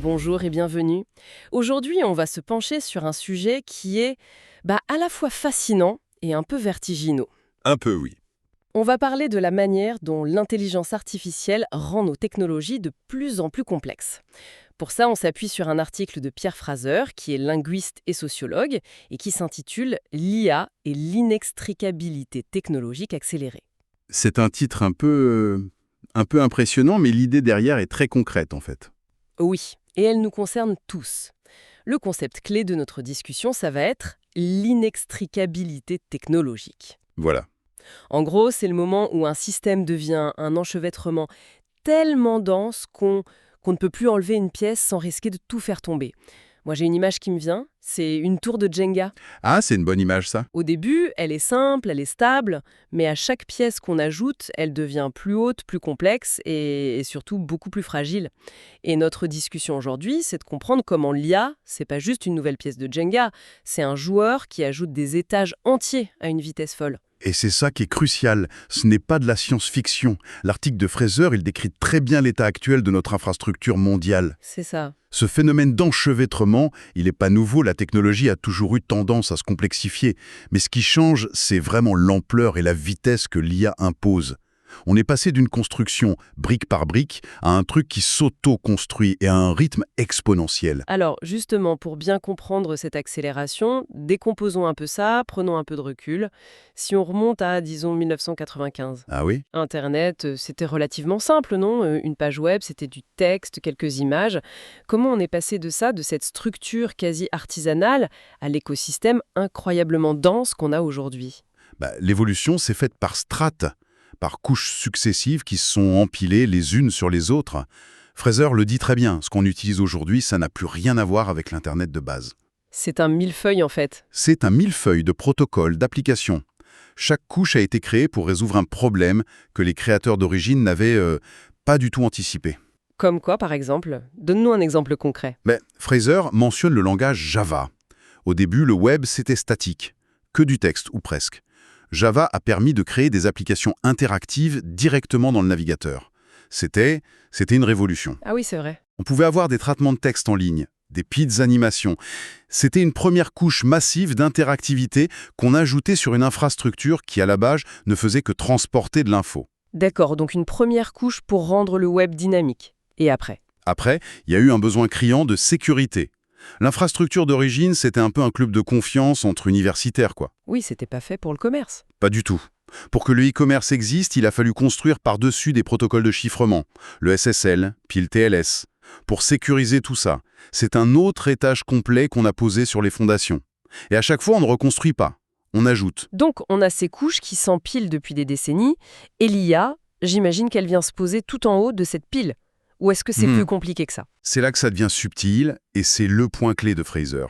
Bonjour et bienvenue. Aujourd'hui, on va se pencher sur un sujet qui est à la fois fascinant et un peu vertigineux. Un peu, oui. On va parler de la manière dont l'intelligence artificielle rend nos technologies de plus en plus complexes. Pour ça, on s'appuie sur un article de Pierre Fraser, qui est linguiste et sociologue, et qui s'intitule «L'IA et l'inextricabilité technologique accélérée». C'est un titre un peu impressionnant, mais l'idée derrière est très concrète, en fait. Oui, et elle nous concerne tous. Le concept clé de notre discussion, ça va être l'inextricabilité technologique. Voilà. En gros, c'est le moment où un système devient un enchevêtrement tellement dense qu'on ne peut plus enlever une pièce sans risquer de tout faire tomber. Moi, j'ai une image qui me vient, c'est une tour de Jenga. Ah, c'est une bonne image, ça. Au début, elle est simple, elle est stable, mais à chaque pièce qu'on ajoute, elle devient plus haute, plus complexe et surtout beaucoup plus fragile. Et notre discussion aujourd'hui, c'est de comprendre comment l'IA, c'est pas juste une nouvelle pièce de Jenga, c'est un joueur qui ajoute des étages entiers à une vitesse folle. Et c'est ça qui est crucial. Ce n'est pas de la science-fiction. L'article de Fraser, il décrit très bien l'état actuel de notre infrastructure mondiale. C'est ça. Ce phénomène d'enchevêtrement, il n'est pas nouveau, la technologie a toujours eu tendance à se complexifier. Mais ce qui change, c'est vraiment l'ampleur et la vitesse que l'IA impose. On est passé d'une construction brique par brique à un truc qui s'auto-construit et à un rythme exponentiel. Alors, justement, pour bien comprendre cette accélération, décomposons un peu ça, prenons un peu de recul. Si on remonte à, disons, 1995, Ah oui? Internet, c'était relativement simple, non? Une page web, c'était du texte, quelques images. Comment on est passé de ça, de cette structure quasi artisanale, à l'écosystème incroyablement dense qu'on a aujourd'hui? L'évolution s'est faite par strates, par couches successives qui se sont empilées les unes sur les autres. Fraser le dit très bien, ce qu'on utilise aujourd'hui, ça n'a plus rien à voir avec l'Internet de base. C'est un millefeuille, en fait. C'est un millefeuille de protocoles, d'applications. Chaque couche a été créée pour résoudre un problème que les créateurs d'origine n'avaient pas du tout anticipé. Comme quoi, par exemple? Donne-nous un exemple concret. Fraser mentionne le langage Java. Au début, le web, c'était statique, que du texte ou presque. Java a permis de créer des applications interactives directement dans le navigateur. C'était une révolution. Ah oui, c'est vrai. On pouvait avoir des traitements de texte en ligne, des petites animations. C'était une première couche massive d'interactivité qu'on ajoutait sur une infrastructure qui, à la base, ne faisait que transporter de l'info. D'accord, donc une première couche pour rendre le web dynamique. Et après? Après, il y a eu un besoin criant de sécurité. L'infrastructure d'origine, c'était un peu un club de confiance entre universitaires, quoi. Oui, c'était pas fait pour le commerce. Pas du tout. Pour que le e-commerce existe, il a fallu construire par-dessus des protocoles de chiffrement, le SSL, puis le TLS. Pour sécuriser tout ça, c'est un autre étage complet qu'on a posé sur les fondations. Et à chaque fois, on ne reconstruit pas, on ajoute. Donc, on a ces couches qui s'empilent depuis des décennies, et l'IA, j'imagine qu'elle vient se poser tout en haut de cette pile. Ou est-ce que c'est plus compliqué que ça? C'est là que ça devient subtil, et c'est le point clé de Fraser.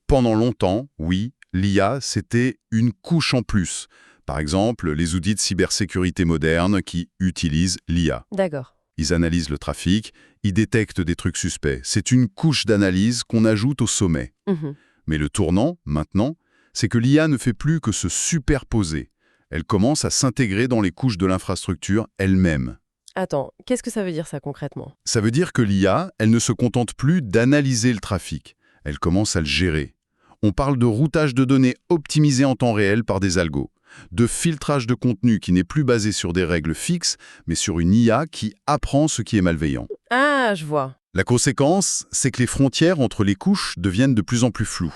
Pendant longtemps, oui, l'IA, c'était une couche en plus. Par exemple, les outils de cybersécurité modernes qui utilisent l'IA. D'accord. Ils analysent le trafic, ils détectent des trucs suspects. C'est une couche d'analyse qu'on ajoute au sommet. Mhm. Mais le tournant, maintenant, c'est que l'IA ne fait plus que se superposer. Elle commence à s'intégrer dans les couches de l'infrastructure elle-même. Attends, qu'est-ce que ça veut dire ça concrètement? Ça veut dire que l'IA, elle ne se contente plus d'analyser le trafic. Elle commence à le gérer. On parle de routage de données optimisé en temps réel par des algos, de filtrage de contenu qui n'est plus basé sur des règles fixes, mais sur une IA qui apprend ce qui est malveillant. Ah, je vois. La conséquence, c'est que les frontières entre les couches deviennent de plus en plus floues.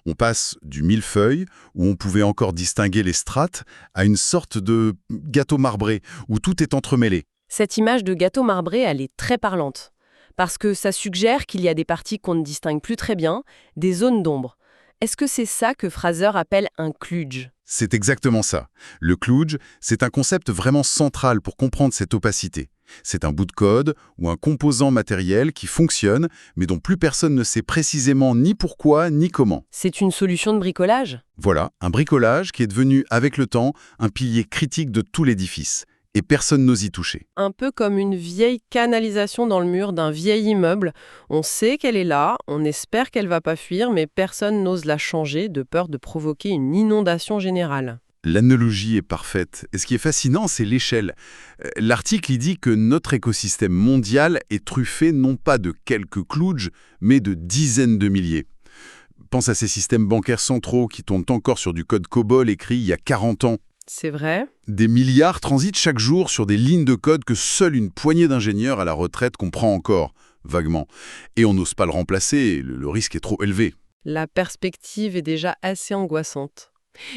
On passe du millefeuille, où on pouvait encore distinguer les strates, à une sorte de gâteau marbré, où tout est entremêlé. Cette image de gâteau marbré, elle est très parlante. Parce que ça suggère qu'il y a des parties qu'on ne distingue plus très bien, des zones d'ombre. Est-ce que c'est ça que Fraser appelle un kludge? C'est exactement ça. Le kludge, c'est un concept vraiment central pour comprendre cette opacité. C'est un bout de code ou un composant matériel qui fonctionne, mais dont plus personne ne sait précisément ni pourquoi ni comment. C'est une solution de bricolage? Voilà, un bricolage qui est devenu, avec le temps, un pilier critique de tout l'édifice. Et personne n'ose y toucher. Un peu comme une vieille canalisation dans le mur d'un vieil immeuble. On sait qu'elle est là, on espère qu'elle va pas fuir, mais personne n'ose la changer de peur de provoquer une inondation générale. L'analogie est parfaite. Et ce qui est fascinant, c'est l'échelle. L'article il dit que notre écosystème mondial est truffé non pas de quelques kludges, mais de dizaines de milliers. Pense à ces systèmes bancaires centraux qui tournent encore sur du code COBOL écrit il y a 40 ans. C'est vrai. Des milliards transitent chaque jour sur des lignes de code que seule une poignée d'ingénieurs à la retraite comprend encore, vaguement. Et on n'ose pas le remplacer, le risque est trop élevé. La perspective est déjà assez angoissante.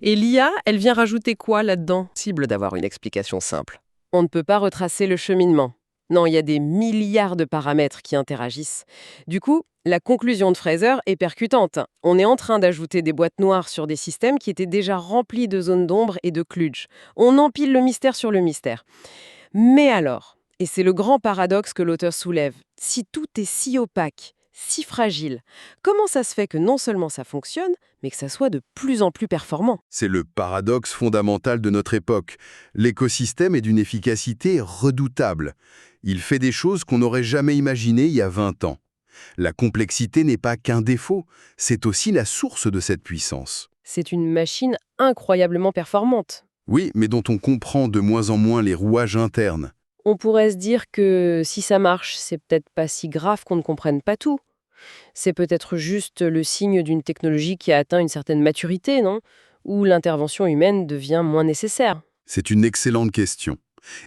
Et l'IA, elle vient rajouter quoi là-dedans? Possible d'avoir une explication simple. On ne peut pas retracer le cheminement. Non, il y a des milliards de paramètres qui interagissent. Du coup, la conclusion de Fraser est percutante. On est en train d'ajouter des boîtes noires sur des systèmes qui étaient déjà remplis de zones d'ombre et de kludges. On empile le mystère sur le mystère. Mais alors, et c'est le grand paradoxe que l'auteur soulève, si tout est si opaque, si fragile, comment ça se fait que non seulement ça fonctionne, mais que ça soit de plus en plus performant? C'est le paradoxe fondamental de notre époque. L'écosystème est d'une efficacité redoutable. Il fait des choses qu'on n'aurait jamais imaginées il y a 20 ans. La complexité n'est pas qu'un défaut, c'est aussi la source de cette puissance. C'est une machine incroyablement performante. Oui, mais dont on comprend de moins en moins les rouages internes. On pourrait se dire que si ça marche, c'est peut-être pas si grave qu'on ne comprenne pas tout. C'est peut-être juste le signe d'une technologie qui a atteint une certaine maturité, non? Où l'intervention humaine devient moins nécessaire. C'est une excellente question.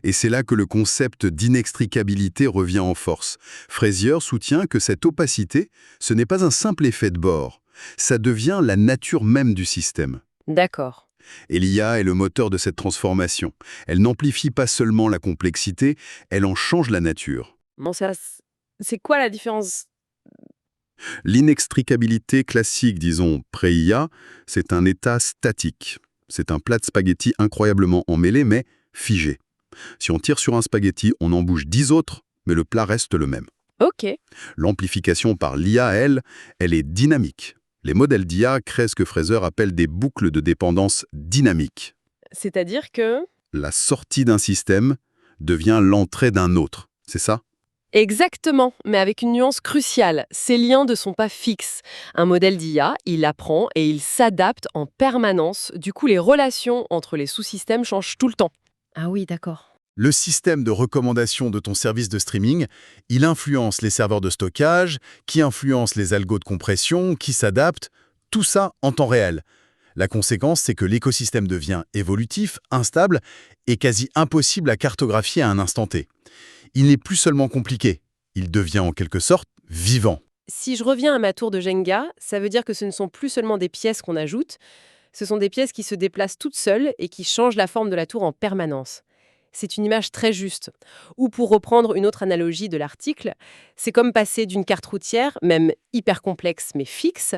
Et c'est là que le concept d'inextricabilité revient en force. Fraser soutient que cette opacité, ce n'est pas un simple effet de bord. Ça devient la nature même du système. D'accord. Et l'IA est le moteur de cette transformation. Elle n'amplifie pas seulement la complexité, elle en change la nature. Bon, c'est quoi la différence? L'inextricabilité classique, disons pré-IA, c'est un état statique. C'est un plat de spaghettis incroyablement emmêlé, mais figé. Si on tire sur un spaghetti, on en bouge 10 autres, mais le plat reste le même. Ok. L'amplification par l'IA, elle est dynamique. Les modèles d'IA créent ce que Fraser appelle des boucles de dépendance dynamiques. C'est-à-dire que... La sortie d'un système devient l'entrée d'un autre. C'est ça? Exactement, mais avec une nuance cruciale. Ces liens ne sont pas fixes. Un modèle d'IA, il apprend et il s'adapte en permanence. Du coup, les relations entre les sous-systèmes changent tout le temps. Ah oui, d'accord. Le système de recommandation de ton service de streaming, il influence les serveurs de stockage, qui influencent les algos de compression, qui s'adaptent, tout ça en temps réel. La conséquence, c'est que l'écosystème devient évolutif, instable et quasi impossible à cartographier à un instant T. Il n'est plus seulement compliqué, il devient en quelque sorte vivant. Si je reviens à ma tour de Jenga, ça veut dire que ce ne sont plus seulement des pièces qu'on ajoute, ce sont des pièces qui se déplacent toutes seules et qui changent la forme de la tour en permanence. C'est une image très juste. Ou pour reprendre une autre analogie de l'article, c'est comme passer d'une carte routière, même hyper complexe mais fixe,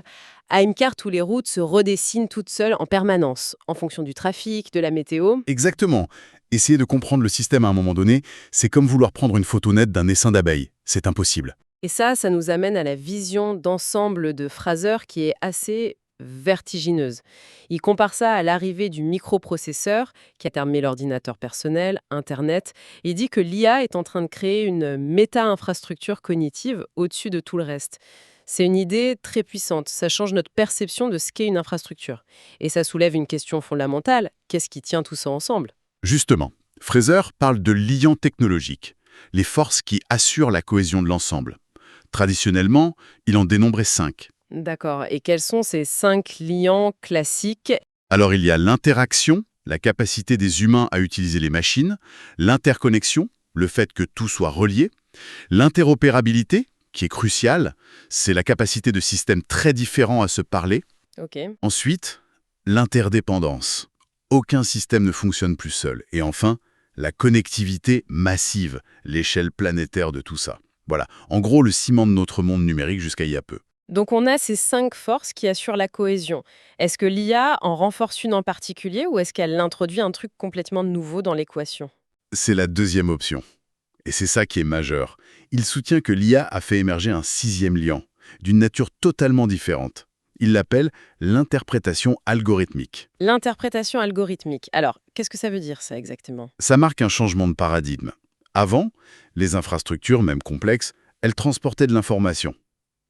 à une carte où les routes se redessinent toutes seules en permanence, en fonction du trafic, de la météo. Exactement. Essayer de comprendre le système à un moment donné, c'est comme vouloir prendre une photo nette d'un essaim d'abeilles. C'est impossible. Et ça nous amène à la vision d'ensemble de Fraser qui est assez vertigineuse. Il compare ça à l'arrivée du microprocesseur qui a terminé l'ordinateur personnel, Internet. Il dit que l'IA est en train de créer une méta-infrastructure cognitive au-dessus de tout le reste. C'est une idée très puissante. Ça change notre perception de ce qu'est une infrastructure. Et ça soulève une question fondamentale. Qu'est-ce qui tient tout ça ensemble? Justement, Fraser parle de liants technologiques, les forces qui assurent la cohésion de l'ensemble. Traditionnellement, il en dénombrait 5. D'accord. Et quels sont ces 5 liants classiques? Alors il y a l'interaction, la capacité des humains à utiliser les machines, l'interconnexion, le fait que tout soit relié, l'interopérabilité, qui est cruciale, c'est la capacité de systèmes très différents à se parler. Ok. Ensuite, l'interdépendance. Aucun système ne fonctionne plus seul. Et enfin, la connectivité massive, l'échelle planétaire de tout ça. Voilà, en gros le ciment de notre monde numérique jusqu'à il y a peu. Donc on a ces 5 forces qui assurent la cohésion. Est-ce que l'IA en renforce une en particulier ou est-ce qu'elle introduit un truc complètement nouveau dans l'équation? C'est la deuxième option. Et c'est ça qui est majeur. Il soutient que l'IA a fait émerger un 6e liant, d'une nature totalement différente. Il l'appelle l'interprétation algorithmique. L'interprétation algorithmique. Alors, qu'est-ce que ça veut dire ça exactement? Ça marque un changement de paradigme. Avant, les infrastructures, même complexes, elles transportaient de l'information.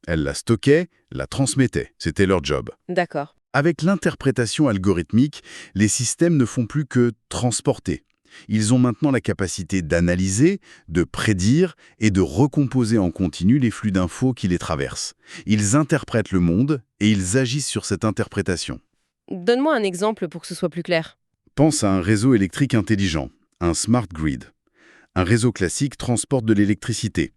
Elles la stockaient, la transmettaient. C'était leur job. D'accord. Avec l'interprétation algorithmique, les systèmes ne font plus que transporter. Ils ont maintenant la capacité d'analyser, de prédire et de recomposer en continu les flux d'infos qui les traversent. Ils interprètent le monde et ils agissent sur cette interprétation. Donne-moi un exemple pour que ce soit plus clair. Pense à un réseau électrique intelligent, un smart grid. Un réseau classique transporte de l'électricité.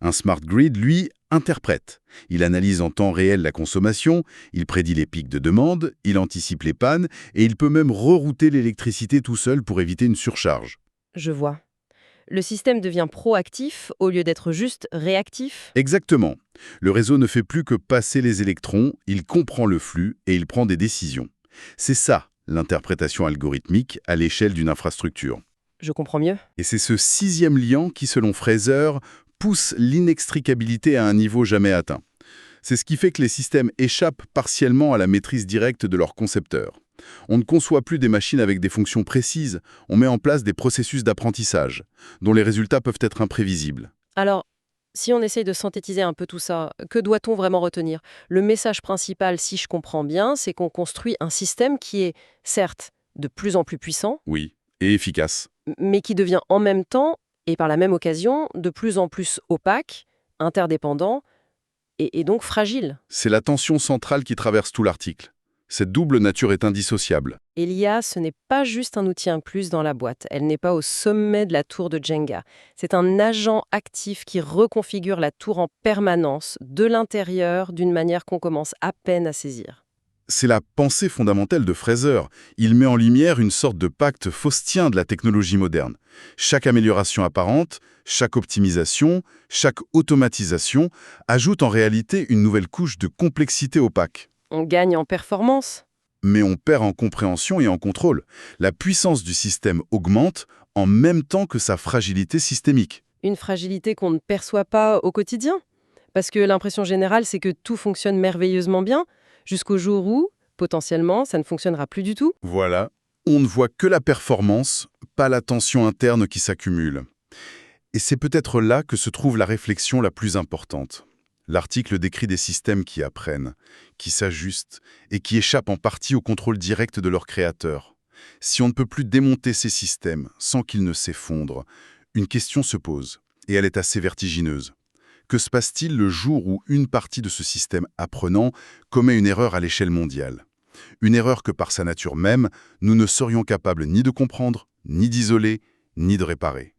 Un smart grid, lui, interprète. Il analyse en temps réel la consommation, il prédit les pics de demande, il anticipe les pannes et il peut même rerouter l'électricité tout seul pour éviter une surcharge. Je vois. Le système devient proactif au lieu d'être juste réactif. Exactement. Le réseau ne fait plus que passer les électrons, il comprend le flux et il prend des décisions. C'est ça, l'interprétation algorithmique à l'échelle d'une infrastructure. Je comprends mieux. Et c'est ce sixième lien qui, selon Fraser, pousse l'inextricabilité à un niveau jamais atteint. C'est ce qui fait que les systèmes échappent partiellement à la maîtrise directe de leurs concepteurs. On ne conçoit plus des machines avec des fonctions précises, on met en place des processus d'apprentissage, dont les résultats peuvent être imprévisibles. Alors, si on essaye de synthétiser un peu tout ça, que doit-on vraiment retenir? Le message principal, si je comprends bien, c'est qu'on construit un système qui est, certes, de plus en plus puissant, Oui, et efficace. mais qui devient en même temps, et par la même occasion, de plus en plus opaque, interdépendant, et donc fragile. C'est la tension centrale qui traverse tout l'article. Cette double nature est indissociable. Et l'IA, ce n'est pas juste un outil inclus dans la boîte. Elle n'est pas au sommet de la tour de Jenga. C'est un agent actif qui reconfigure la tour en permanence, de l'intérieur, d'une manière qu'on commence à peine à saisir. C'est la pensée fondamentale de Fraser. Il met en lumière une sorte de pacte faustien de la technologie moderne. Chaque amélioration apparente, chaque optimisation, chaque automatisation ajoute en réalité une nouvelle couche de complexité opaque. On gagne en performance. Mais on perd en compréhension et en contrôle. La puissance du système augmente en même temps que sa fragilité systémique. Une fragilité qu'on ne perçoit pas au quotidien. Parce que l'impression générale, c'est que tout fonctionne merveilleusement bien, jusqu'au jour où, potentiellement, ça ne fonctionnera plus du tout. Voilà, on ne voit que la performance, pas la tension interne qui s'accumule. Et c'est peut-être là que se trouve la réflexion la plus importante. L'article décrit des systèmes qui apprennent, qui s'ajustent et qui échappent en partie au contrôle direct de leur créateur. Si on ne peut plus démonter ces systèmes sans qu'ils ne s'effondrent, une question se pose, et elle est assez vertigineuse. Que se passe-t-il le jour où une partie de ce système apprenant commet une erreur à l'échelle mondiale? Une erreur que par sa nature même, nous ne serions capables ni de comprendre, ni d'isoler, ni de réparer.